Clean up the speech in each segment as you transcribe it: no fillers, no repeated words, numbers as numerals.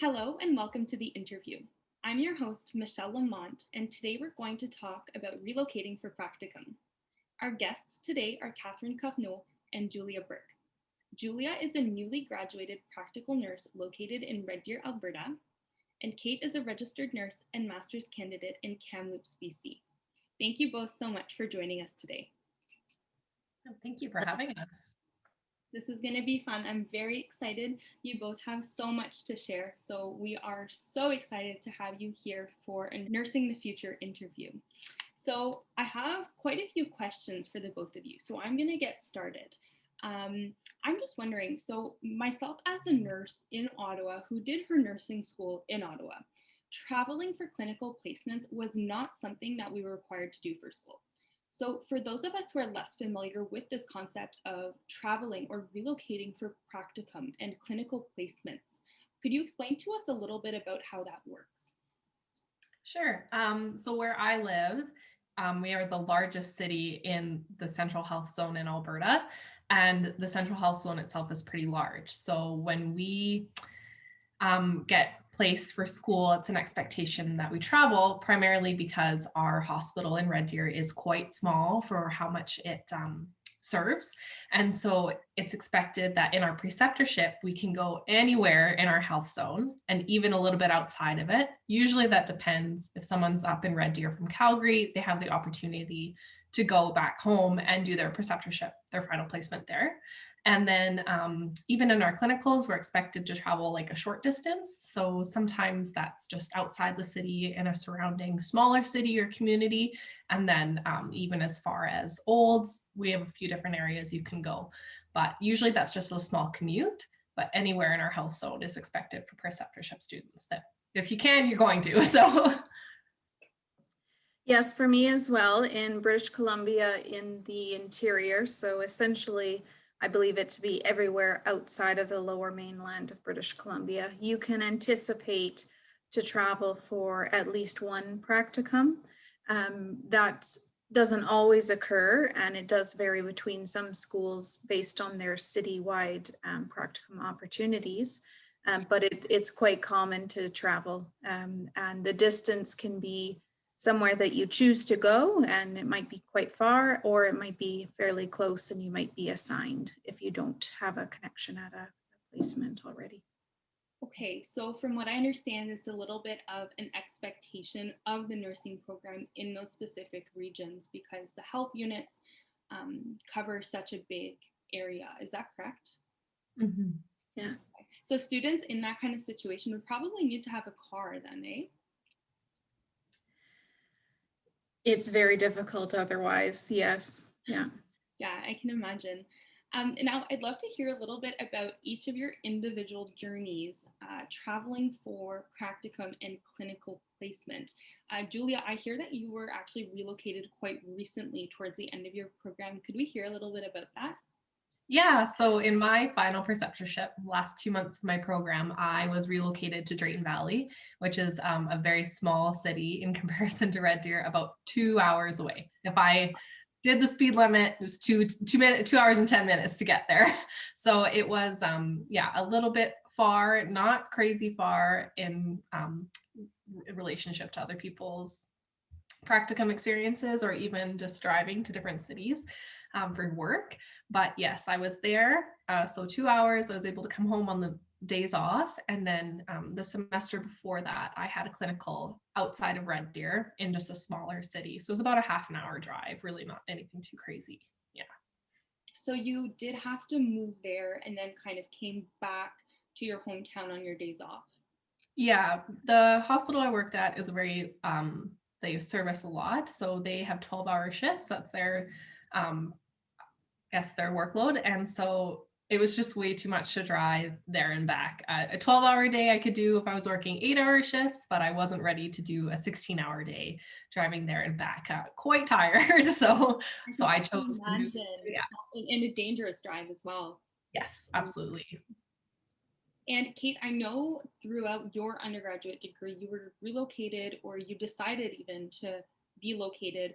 Hello and welcome to The Interview. I'm your host, Michelle Lamont, and today we're going to talk about relocating for practicum. Our guests today are Kathryn Croneau and Julia Burke. Julia is a newly graduated practical nurse located in Red Deer, Alberta, and Kate is a registered nurse and master's candidate in Kamloops, BC. Thank you both so much for joining us today. Thank you for having us. This is going to be fun. I'm very excited. You both have so much to share. So we are so excited to have you here for a Nursing the Future interview. So I have quite a few questions for the both of you. So I'm going to get started. I'm just wondering, so myself as a nurse in Ottawa who did her nursing school in Ottawa, traveling for clinical placements was not something that we were required to do for school. So for those of us who are less familiar with this concept of traveling or relocating for practicum and clinical placements, could you explain to us a little bit about how that works? Sure. So where I live, we are the largest city in the Central Health Zone in Alberta, and the Central Health Zone itself is pretty large. So when we get placed for school, it's an expectation that we travel, primarily because our hospital in Red Deer is quite small for how much it serves. And so it's expected that in our preceptorship, we can go anywhere in our health zone and even a little bit outside of it. Usually that depends. If someone's up in Red Deer from Calgary, they have the opportunity to go back home and do their preceptorship, their final placement there. And then even in our clinicals, we're expected to travel like a short distance. So sometimes that's just outside the city in a surrounding smaller city or community. And then even as far as Olds, we have a few different areas you can go. But usually that's just a small commute, but anywhere in our health zone is expected for preceptorship students that if you can, you're going to. So yes, for me as well, in British Columbia in the interior. So essentially, I believe it to be everywhere outside of the lower mainland of British Columbia. You can anticipate to travel for at least one practicum. That doesn't always occur, and it does vary between some schools based on their citywide practicum opportunities. But it's quite common to travel, and the distance can be somewhere that you choose to go, and it might be quite far, or it might be fairly close and you might be assigned if you don't have a connection at a placement already. Okay, so from what I understand, it's a little bit of an expectation of the nursing program in those specific regions because the health units cover such a big area. Is that correct? mm-hmm. Yeah. Okay. So students in that kind of situation would probably need to have a car then, eh? It's very difficult otherwise, yes. Yeah. Yeah, I can imagine. Now, I'd love to hear a little bit about each of your individual journeys traveling for practicum and clinical placement. Julia, I hear that you were actually relocated quite recently towards the end of your program. Could we hear a little bit about that? Yeah, so in my final preceptorship, last 2 months of my program, I was relocated to Drayton Valley, which is a very small city in comparison to Red Deer, about 2 hours away. If I did the speed limit, it was 2 hours and 10 minutes to get there. So it was, yeah, a little bit far, not crazy far in relationship to other people's practicum experiences or even just driving to different cities for work. But yes, I was there. So 2 hours, I was able to come home on the days off. And then the semester before that, I had a clinical outside of Red Deer in just a smaller city. So it was about a half an hour drive, really not anything too crazy. Yeah. So you did have to move there and then kind of came back to your hometown on your days off. Yeah, the hospital I worked at is a very, they service a lot. So they have 12-hour shifts. That's their, their workload. And so it was just way too much to drive there and back. A 12-hour day I could do if I was working 8-hour shifts, but I wasn't ready to do a 16-hour day driving there and back. Quite tired. So I chose to move. Yeah. And a dangerous drive as well. Yes, absolutely. And Kate, I know throughout your undergraduate degree, you were relocated or you decided even to be located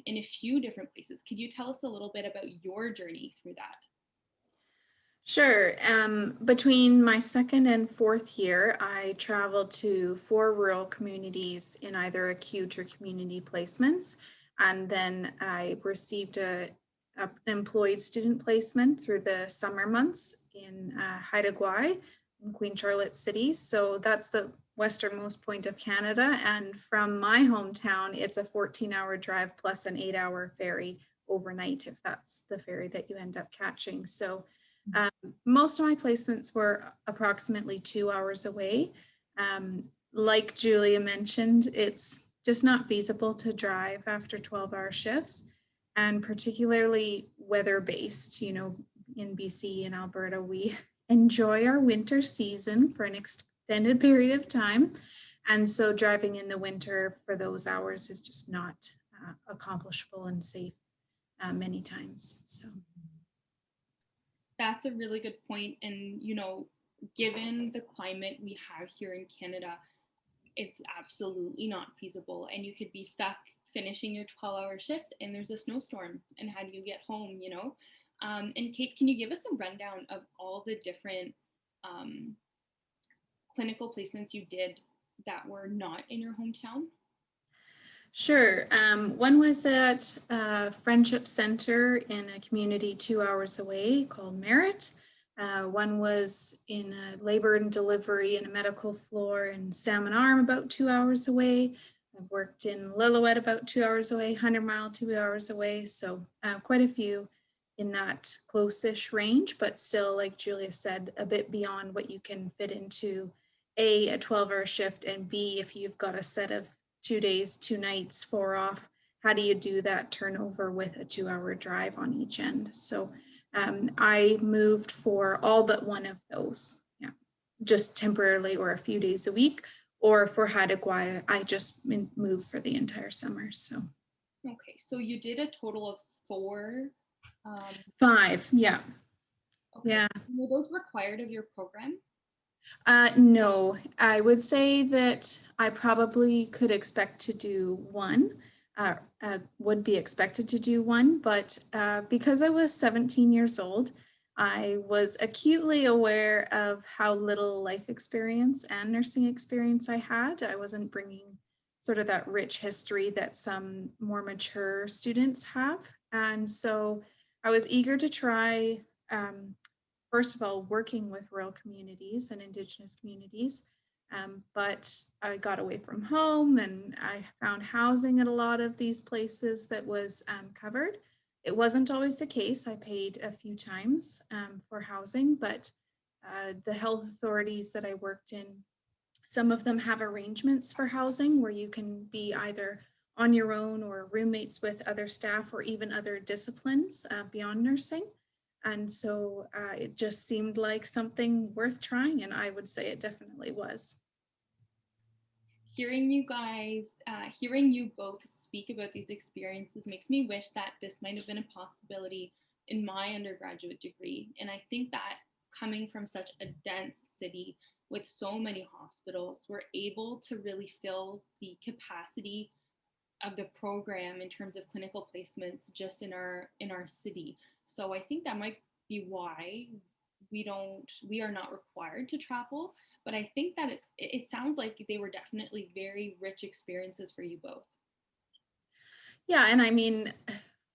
in a few different places. Could you tell us a little bit about your journey through that? Sure. Between my second and fourth year, I traveled to 4 rural communities in either acute or community placements. And then I received an employed student placement through the summer months in Haida Gwaii in Queen Charlotte City. So that's the westernmost point of Canada. And from my hometown, it's a 14-hour drive plus an 8-hour ferry overnight, if that's the ferry that you end up catching. So most of my placements were approximately 2 hours away. Like Julia mentioned, it's just not feasible to drive after 12-hour shifts, and particularly weather-based. You know, in BC and Alberta, we enjoy our winter season for an extended period of time. And so driving in the winter for those hours is just not accomplishable and safe many times. So. That's a really good point. And, you know, given the climate we have here in Canada, it's absolutely not feasible. And you could be stuck finishing your 12-hour shift and there's a snowstorm. And how do you get home, you know? And Kate, can you give us a rundown of all the different clinical placements you did that were not in your hometown? Sure. One was at Friendship Center in a community 2 hours away called Merritt. One was in a labor and delivery in a medical floor in Salmon Arm, about 2 hours away. I've worked in Lillooet, about 2 hours away, 100 Mile, 2 hours away. So quite a few in that close-ish range, but still, like Julia said, a bit beyond what you can fit into a 12-hour shift, and B, if you've got a set of 2 days, 2 nights, 4 off, how do you do that turnover with a 2-hour drive on each end? So I moved for all but one of those, just temporarily or a few days a week, or for Haida Gwaii, I just moved for the entire summer. So. Okay, so you did a total of 4? 5, yeah. Okay. Yeah. Were those required of your program? No, I would say that I probably could expect to do one, would be expected to do one, but because I was 17 years old, I was acutely aware of how little life experience and nursing experience I had. I wasn't bringing sort of that rich history that some more mature students have. And so I was eager to try first of all, working with rural communities and Indigenous communities. But I got away from home and I found housing at a lot of these places that was covered. It wasn't always the case. I paid a few times for housing, but the health authorities that I worked in, some of them have arrangements for housing where you can be either on your own or roommates with other staff or even other disciplines beyond nursing. And so it just seemed like something worth trying, and I would say it definitely was. Hearing you guys, hearing you both speak about these experiences makes me wish that this might have been a possibility in my undergraduate degree. And I think that coming from such a dense city with so many hospitals, we're able to really fill the capacity of the program in terms of clinical placements just in our city. So I think that might be why we are not required to travel, but I think that it sounds like they were definitely very rich experiences for you both. Yeah, and I mean,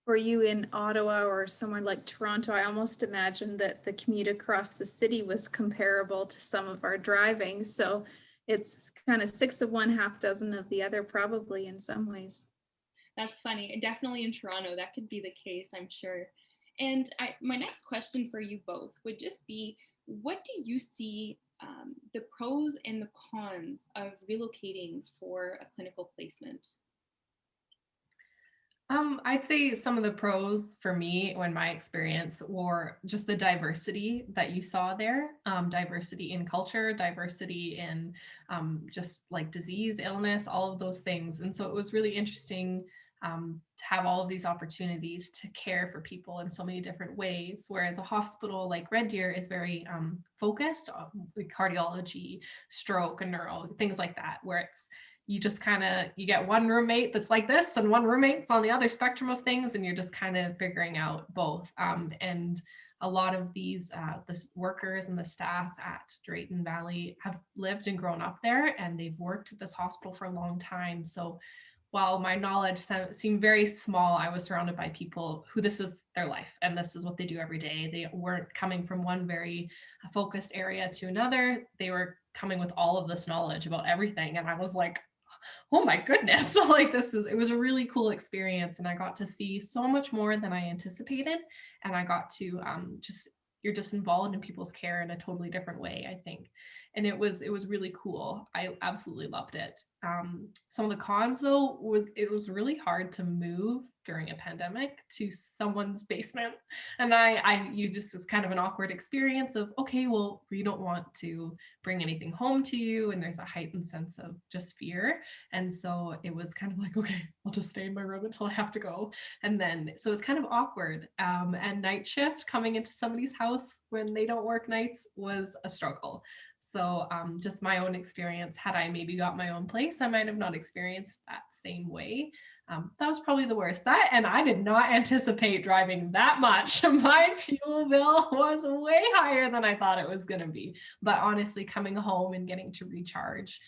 for you in Ottawa or somewhere like Toronto, I almost imagined that the commute across the city was comparable to some of our driving. So it's kind of 6 of one, half dozen of the other, probably in some ways. That's funny. Definitely in Toronto, that could be the case, I'm sure. And my next question for you both would just be, what do you see the pros and the cons of relocating for a clinical placement? I'd say some of the pros for me, when my experience, were just the diversity that you saw there, diversity in culture, diversity in just like disease, illness, all of those things. And so it was really interesting to have all of these opportunities to care for people in so many different ways. Whereas a hospital like Red Deer is very focused on cardiology, stroke, and neuro, things like that, where it's you just kind of, you get one roommate that's like this and one roommate's on the other spectrum of things, and you're just kind of figuring out both. And a lot of these the workers and the staff at Drayton Valley have lived and grown up there, and they've worked at this hospital for a long time. So while my knowledge seemed very small, I was surrounded by people who this is their life and this is what they do every day. They weren't coming from one very focused area to another. They were coming with all of this knowledge about everything. And I was like, oh my goodness, so like it was a really cool experience, and I got to see so much more than I anticipated. And I got to you're just involved in people's care in a totally different way, I think. And it was really cool. I absolutely loved it. Some of the cons though was it was really hard to move during a pandemic to someone's basement. And it's kind of an awkward experience of, okay, well, we don't want to bring anything home to you. And there's a heightened sense of just fear. And so it was kind of like, okay, I'll just stay in my room until I have to go. And then, so it's kind of awkward. And night shift coming into somebody's house when they don't work nights was a struggle. So just my own experience, had I maybe got my own place, I might have not experienced that same way. That was probably the worst. That, and I did not anticipate driving that much. My fuel bill was way higher than I thought it was going to be. But honestly, coming home and getting to recharge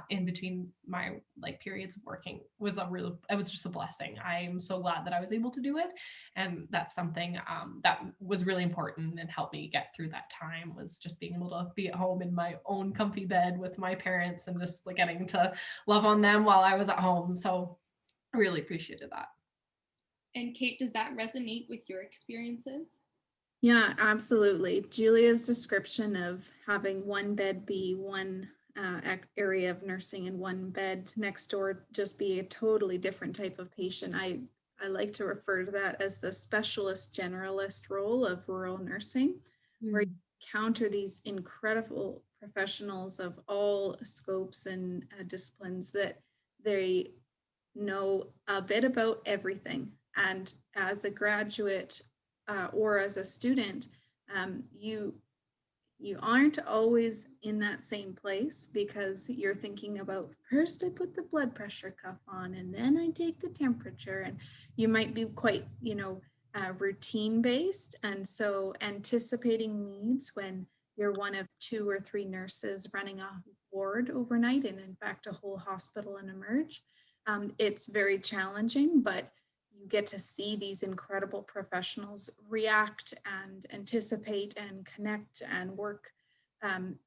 in between my periods of working was it was just a blessing. I'm so glad that I was able to do it. And that's something that was really important and helped me get through that time, was just being able to be at home in my own comfy bed with my parents and just getting to love on them while I was at home. So I really appreciated that. And Kate, does that resonate with your experiences? Yeah, absolutely. Julia's description of having one bed be one area of nursing and one bed next door just be a totally different type of patient. I like to refer to that as the specialist generalist role of rural nursing, where you encounter these incredible professionals of all scopes and disciplines that they know a bit about everything. And as a graduate or as a student, you aren't always in that same place, because you're thinking about, first I put the blood pressure cuff on and then I take the temperature, and you might be quite, routine based. And so anticipating needs when you're one of 2 or 3 nurses running a ward overnight, and in fact a whole hospital and emerge, it's very challenging, but you get to see these incredible professionals react and anticipate and connect and work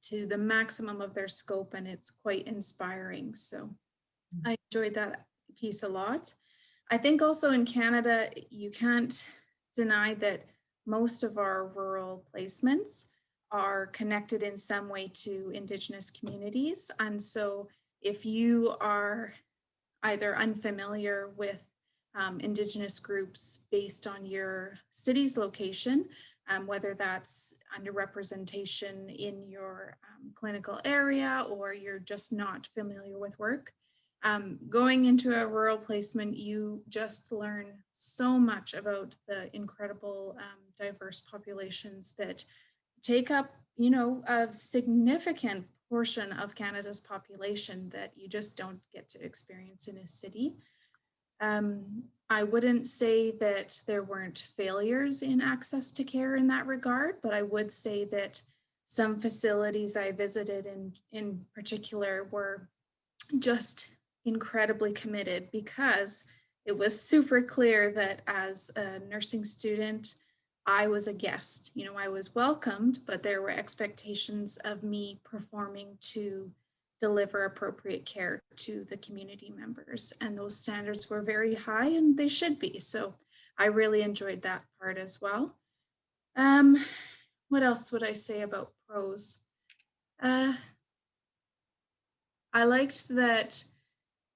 to the maximum of their scope, and it's quite inspiring. So I enjoyed that piece a lot. I think also in Canada, you can't deny that most of our rural placements are connected in some way to Indigenous communities. And so if you are either unfamiliar with Indigenous groups based on your city's location, whether that's underrepresentation in your clinical area, or you're just not familiar with work, going into a rural placement, you just learn so much about the incredible diverse populations that take up, a significant portion of Canada's population that you just don't get to experience in a city. I wouldn't say that there weren't failures in access to care in that regard, but I would say that some facilities I visited in particular were just incredibly committed, because it was super clear that as a nursing student, I was a guest. I was welcomed, but there were expectations of me performing to deliver appropriate care to the community members. And those standards were very high, and they should be. So I really enjoyed that part as well. What else would I say about pros? I liked that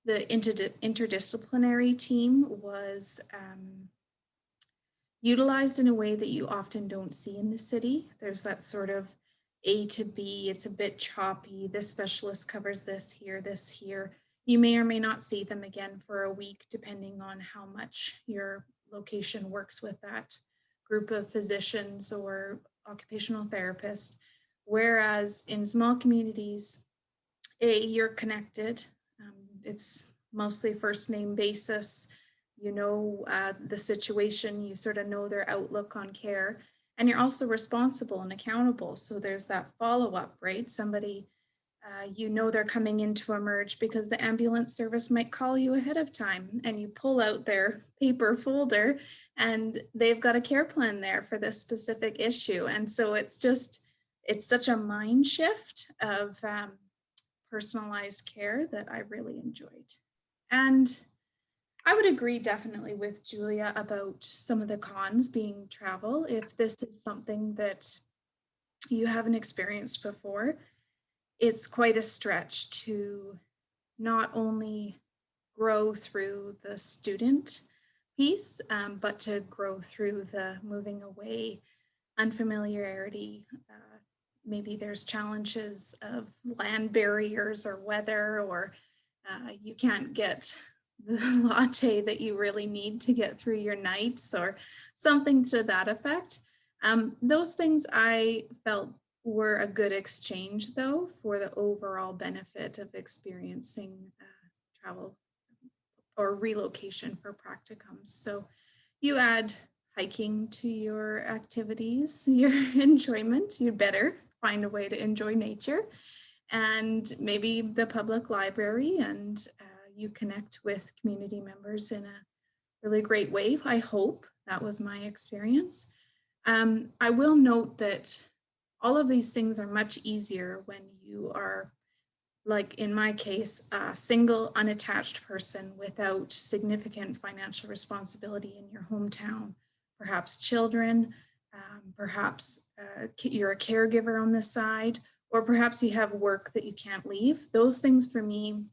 the interdisciplinary team was utilized in a way that you often don't see in the city. There's that sort of A to B, it's a bit choppy. This specialist covers this here. You may or may not see them again for a week, depending on how much your location works with that group of physicians or occupational therapists. Whereas in small communities, you're connected. It's mostly first name basis. You know the situation, you sort of know their outlook on care, and you're also responsible and accountable. So there's that follow-up, right? Somebody, you know they're coming in to emerge because the ambulance service might call you ahead of time, and you pull out their paper folder and they've got a care plan there for this specific issue. And so it's such a mind shift of personalized care that I really enjoyed. And I would agree definitely with Julia about some of the cons being travel. If this is something that you haven't experienced before, it's quite a stretch to not only grow through the student piece, but to grow through the moving away, unfamiliarity. Maybe there's challenges of land barriers or weather, or you can't get the latte that you really need to get through your nights, or something to that effect. Those things I felt were a good exchange, though, for the overall benefit of experiencing travel or relocation for practicums. So you add hiking to your activities, your enjoyment, you better find a way to enjoy nature, and maybe the public library, and you connect with community members in a really great way. I hope that was my experience. I will note that all of these things are much easier when you are, like in my case, a single unattached person without significant financial responsibility in your hometown, perhaps children, perhaps you're a caregiver on the side, or perhaps you have work that you can't leave. Those things for me,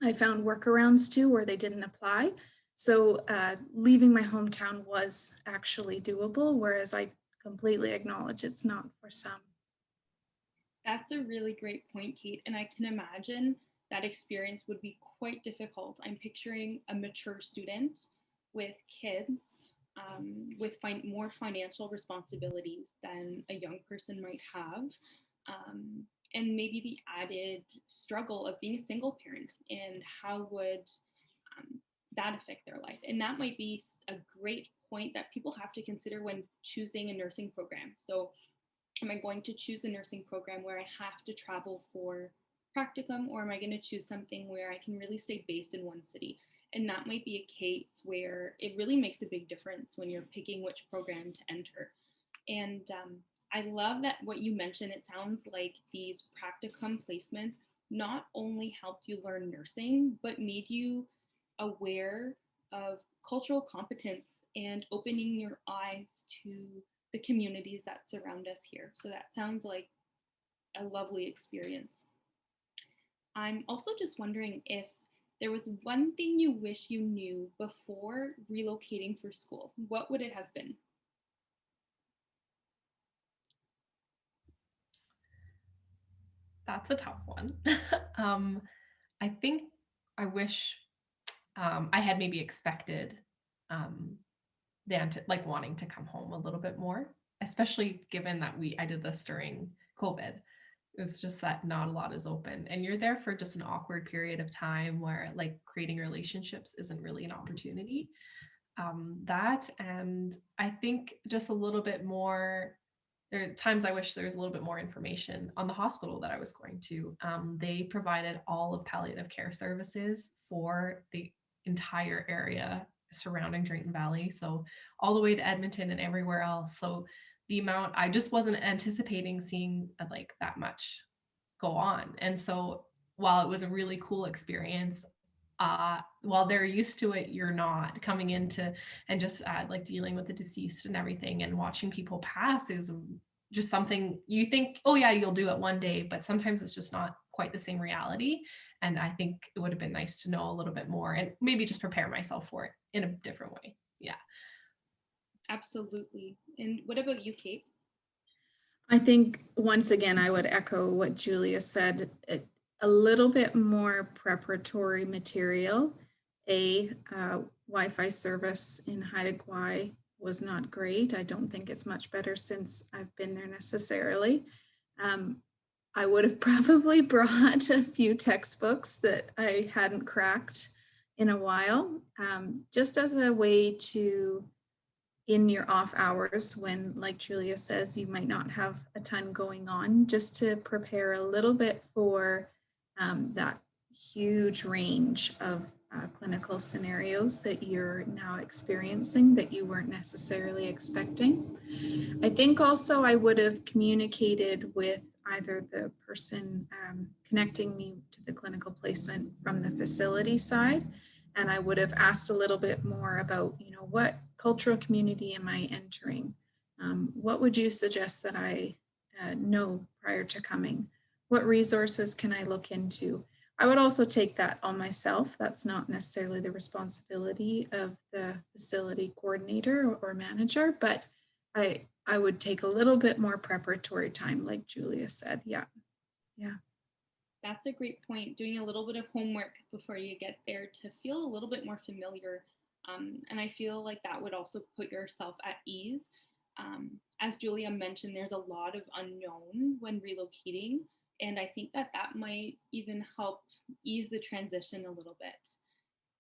I found workarounds to where they didn't apply. So leaving my hometown was actually doable, whereas I completely acknowledge it's not for some. That's a really great point, Kate. And I can imagine that experience would be quite difficult. I'm picturing a mature student with kids, with more financial responsibilities than a young person might have. And maybe the added struggle of being a single parent, and how would that affect their life? And that might be a great point that people have to consider when choosing a nursing program. So am I going to choose a nursing program where I have to travel for practicum, or am I going to choose something where I can really stay based in one city? And that might be a case where it really makes a big difference when you're picking which program to enter. And I love that what you mentioned. It sounds like these practicum placements not only helped you learn nursing, but made you aware of cultural competence and opening your eyes to the communities that surround us here. So that sounds like a lovely experience. I'm also just wondering if there was one thing you wish you knew before relocating for school, what would it have been? That's a tough one. I think I wish I had maybe expected like wanting to come home a little bit more, especially given that I did this during COVID. It was just that not a lot is open, and you're there for just an awkward period of time where like creating relationships isn't really an opportunity. That, and I think just a little bit more. There are times I wish there was a little bit more information on the hospital that I was going to. They provided all of palliative care services for the entire area surrounding Drayton Valley, so all the way to Edmonton and everywhere else. So the amount, I just wasn't anticipating seeing like that much go on. And so while it was a really cool experience, while they're used to it, you're not coming into and just like dealing with the deceased and everything, and watching people pass is just something you think, oh yeah, you'll do it one day, but sometimes it's just not quite the same reality. And I think it would have been nice to know a little bit more and maybe just prepare myself for it in a different way. Yeah. Absolutely. And what about you, Kate? I think once again, I would echo what Julia said, a little bit more preparatory material. Wi-Fi service in Haida Gwaii was not great. I don't think it's much better since I've been there necessarily. I would have probably brought a few textbooks that I hadn't cracked in a while, just as a way to, in your off hours, when, like Julia says, you might not have a ton going on, just to prepare a little bit for that huge range of clinical scenarios that you're now experiencing that you weren't necessarily expecting. I think also I would have communicated with either the person connecting me to the clinical placement from the facility side, and I would have asked a little bit more about, what cultural community am I entering? What would you suggest that I know prior to coming? What resources can I look into? I would also take that on myself. That's not necessarily the responsibility of the facility coordinator or manager, but I would take a little bit more preparatory time, like Julia said. Yeah. That's a great point. Doing a little bit of homework before you get there to feel a little bit more familiar. And I feel like that would also put yourself at ease. As Julia mentioned, there's a lot of unknown when relocating. And I think that might even help ease the transition a little bit.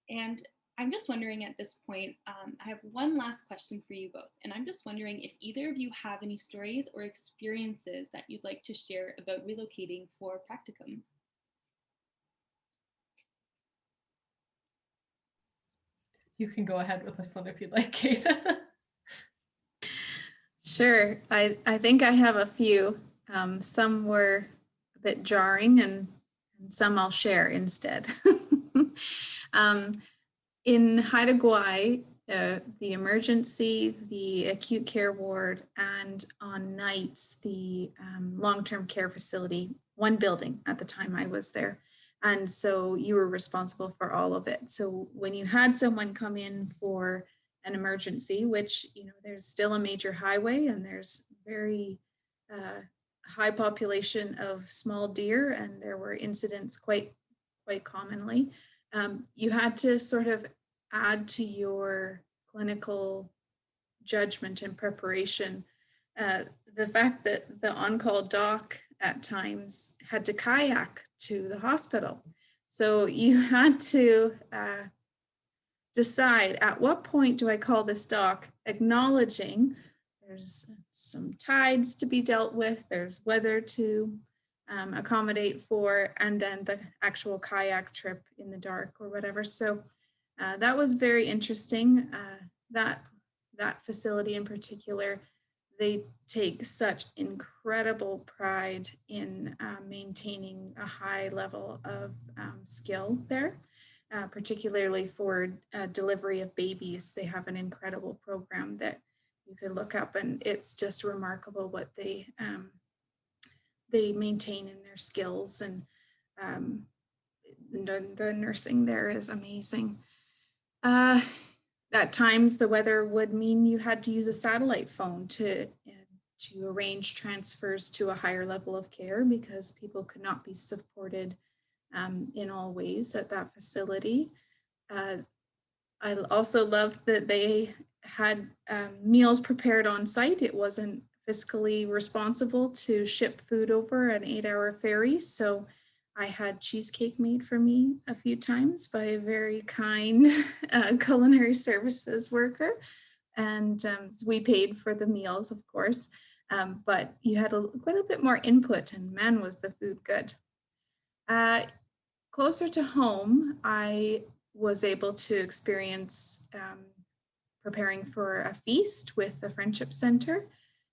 And I'm just wondering at this point, I have one last question for you both. And I'm just wondering if either of you have any stories or experiences that you'd like to share about relocating for practicum. You can go ahead with this one if you'd like, Kate. Sure. I think I have a few. Some were a bit jarring and some I'll share instead. In Haida Gwaii, the emergency, the acute care ward, and on nights, the long-term care facility, one building at the time I was there. And so you were responsible for all of it. So when you had someone come in for an emergency, which, there's still a major highway and there's very high population of small deer, and there were incidents quite commonly. You had to sort of add to your clinical judgment and preparation the fact that the on-call doc at times had to kayak to the hospital. So you had to decide, at what point do I call this doc, acknowledging there's some tides to be dealt with, there's weather to accommodate for, and then the actual kayak trip in the dark or whatever. So that was very interesting. That facility in particular, they take such incredible pride in maintaining a high level of skill there, particularly for delivery of babies. They have an incredible program that you could look up, and it's just remarkable what they maintain in their skills, and the nursing there is amazing. At times, the weather would mean you had to use a satellite phone to arrange transfers to a higher level of care because people could not be supported in all ways at that facility. I also loved that they had meals prepared on site. It wasn't fiscally responsible to ship food over an 8-hour ferry. So I had cheesecake made for me a few times by a very kind culinary services worker. And we paid for the meals, of course, but you had quite a bit more input, and man, was the food good. Closer to home, I was able to experience preparing for a feast with the Friendship Center.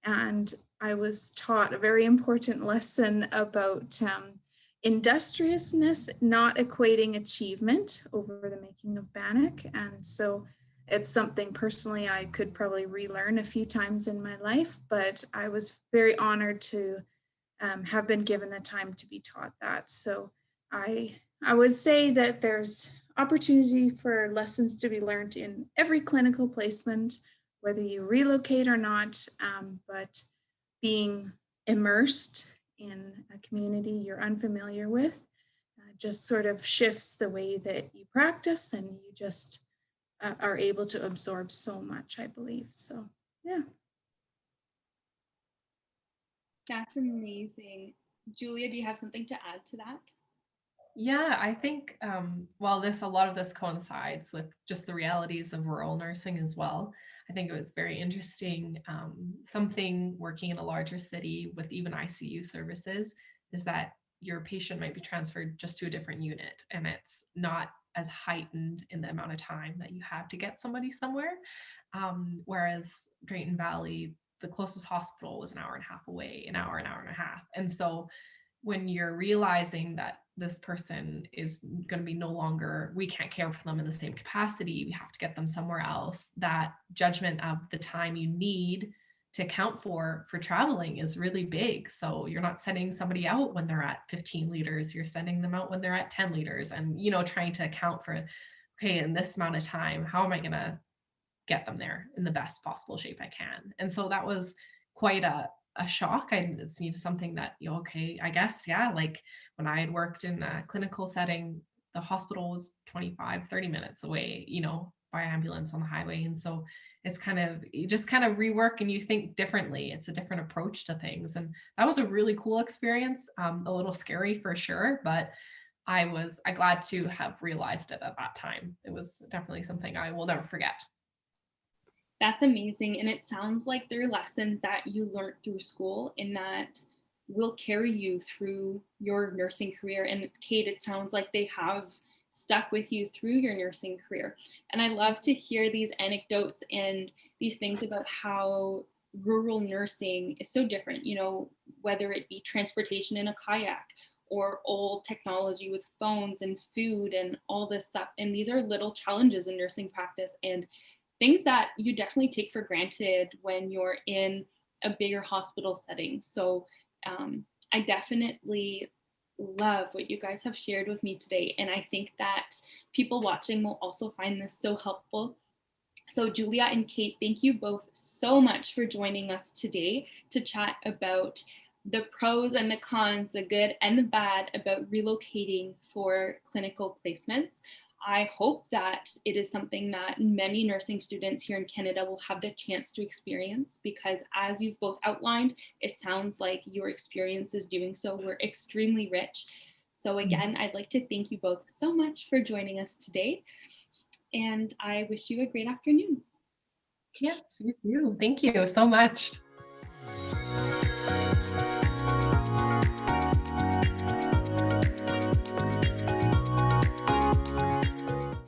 And I was taught a very important lesson about industriousness not equating achievement over the making of bannock. And so it's something personally I could probably relearn a few times in my life, but I was very honored to have been given the time to be taught that. So I would say that there's opportunity for lessons to be learned in every clinical placement, whether you relocate or not, but being immersed in a community you're unfamiliar with just sort of shifts the way that you practice, and you just are able to absorb so much, I believe. So, yeah. That's amazing. Julia, do you have something to add to that? Yeah, I think a lot of this coincides with just the realities of rural nursing as well. I think it was very interesting. Something working in a larger city with even ICU services is that your patient might be transferred just to a different unit, and it's not as heightened in the amount of time that you have to get somebody somewhere. Whereas Drayton Valley, the closest hospital was an hour and a half away, an hour and a half. And so when you're realizing that this person is going to be no longer, we can't care for them in the same capacity, we have to get them somewhere else, that judgment of the time you need to account for traveling is really big. So you're not sending somebody out when they're at 15 liters, you're sending them out when they're at 10 liters, and trying to account for, okay, in this amount of time, how am I going to get them there in the best possible shape I can? And so that was quite a shock. I didn't see something that, okay, I guess, yeah, like when I had worked in a clinical setting, the hospital was 25-30 minutes away, by ambulance on the highway. And so it's you just kind of rework and you think differently. It's a different approach to things. And that was a really cool experience. A little scary for sure, but I'm glad to have realized it at that time. It was definitely something I will never forget. That's amazing. And it sounds like they're lessons that you learned through school and that will carry you through your nursing career. And Kate, it sounds like they have stuck with you through your nursing career. And I love to hear these anecdotes and these things about how rural nursing is so different, whether it be transportation in a kayak or old technology with phones and food and all this stuff. And these are little challenges in nursing practice and things that you definitely take for granted when you're in a bigger hospital setting. So I definitely love what you guys have shared with me today. And I think that people watching will also find this so helpful. So Julia and Kate, thank you both so much for joining us today to chat about the pros and the cons, the good and the bad about relocating for clinical placements. I hope that it is something that many nursing students here in Canada will have the chance to experience, because as you've both outlined, it sounds like your experiences doing so were extremely rich. So again, I'd like to thank you both so much for joining us today, and I wish you a great afternoon. Yes, you too. Thank you so much.